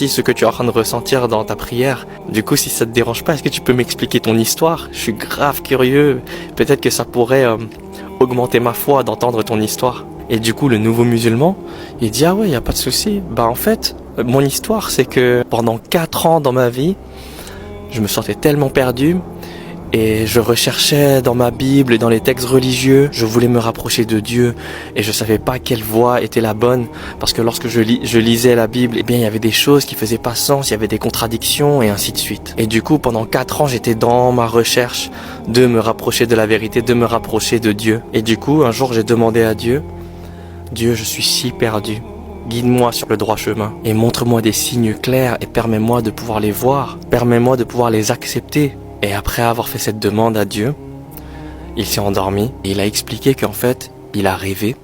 ce que tu es en train de ressentir dans ta prière. Du coup, si ça te dérange pas, est-ce que tu peux m'expliquer ton histoire? Je suis grave curieux. Peut-être que ça pourrait augmenter ma foi d'entendre ton histoire. Et du coup, le nouveau musulman, il dit, ah ouais, y a pas de souci. Bah en fait, mon histoire, c'est que pendant 4 ans dans ma vie, je me sentais tellement perdu. Et je recherchais dans ma Bible et dans les textes religieux, je voulais me rapprocher de Dieu et je savais pas quelle voie était la bonne parce que lorsque je lisais la Bible, eh bien il y avait des choses qui faisaient pas sens, il y avait des contradictions et ainsi de suite. Et du coup, pendant 4 ans, j'étais dans ma recherche de me rapprocher de la vérité, de me rapprocher de Dieu. Et du coup, un jour, j'ai demandé à Dieu, Dieu, je suis si perdu. Guide-moi sur le droit chemin et montre-moi des signes clairs et permets-moi de pouvoir les voir, permets-moi de pouvoir les accepter. Et après avoir fait cette demande à Dieu, il s'est endormi et il a expliqué qu'en fait, il a rêvé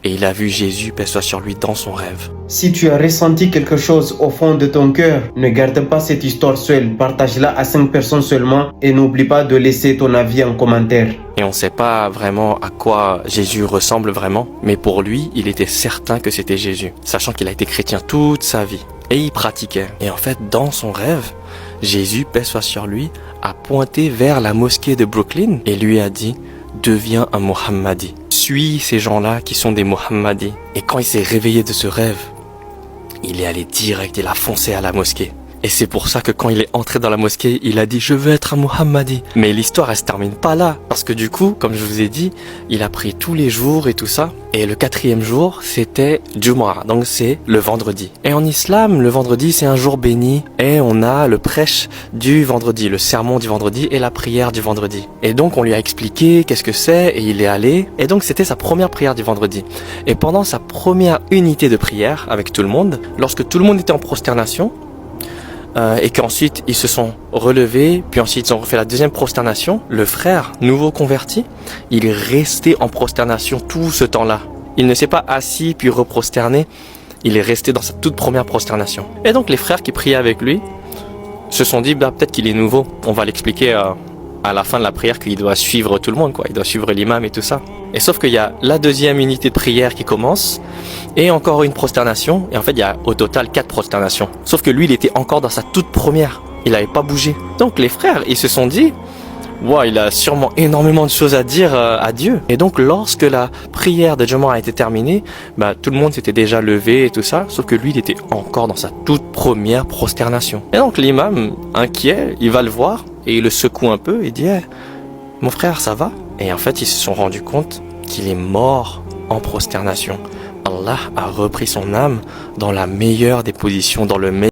et il a vu Jésus, paix soit sur lui, dans son rêve. Si tu as ressenti quelque chose au fond de ton cœur, ne garde pas cette histoire seule, partage-la à 5 personnes seulement et n'oublie pas de laisser ton avis en commentaire. Et on ne sait pas vraiment à quoi Jésus ressemble vraiment, mais pour lui, il était certain que c'était Jésus, sachant qu'il a été chrétien toute sa vie. Et il pratiquait. Et en fait, dans son rêve, Jésus, paix soit sur lui, a pointé vers la mosquée de Brooklyn et lui a dit « Deviens un Mohammadi. Suis ces gens-là qui sont des Mohammadis. » Et quand il s'est réveillé de ce rêve, il est allé direct, il a foncé à la mosquée. Et c'est pour ça que quand il est entré dans la mosquée, il a dit « Je veux être un Mohammadi ». Mais l'histoire, elle se termine pas là. Parce que du coup, comme je vous ai dit, il a prié tous les jours et tout ça. Et le 4e jour, c'était Jumu'ah, donc c'est le vendredi. Et en islam, le vendredi, c'est un jour béni. Et on a le prêche du vendredi, le sermon du vendredi et la prière du vendredi. Et donc, on lui a expliqué qu'est-ce que c'est et il est allé. Et donc, c'était sa première prière du vendredi. Et pendant sa première unité de prière avec tout le monde, lorsque tout le monde était en prosternation, et qu'ensuite ils se sont relevés, puis ensuite ils ont refait la deuxième prosternation. Le frère, nouveau converti, il est resté en prosternation tout ce temps-là. Il ne s'est pas assis puis reprosterné, il est resté dans sa toute première prosternation. Et donc les frères qui priaient avec lui se sont dit, bah peut-être qu'il est nouveau, on va l'expliquer à la fin de la prière qu'il doit suivre tout le monde, quoi. Il doit suivre l'imam et tout ça. Et sauf qu'il y a la deuxième unité de prière qui commence et encore une prosternation. Et en fait, il y a au total 4 prosternations. Sauf que lui, il était encore dans sa toute première. Il n'avait pas bougé. Donc les frères, ils se sont dit, wow, il a sûrement énormément de choses à dire à Dieu. Et donc lorsque la prière de Jumu'ah a été terminée, bah, tout le monde s'était déjà levé et tout ça. Sauf que lui, il était encore dans sa toute première prosternation. Et donc l'imam, inquiet, il va le voir. Et il le secoue un peu et dit hey, « Mon frère, ça va ?» Et en fait, ils se sont rendus compte qu'il est mort en prosternation. Allah a repris son âme dans la meilleure des positions, dans le meilleur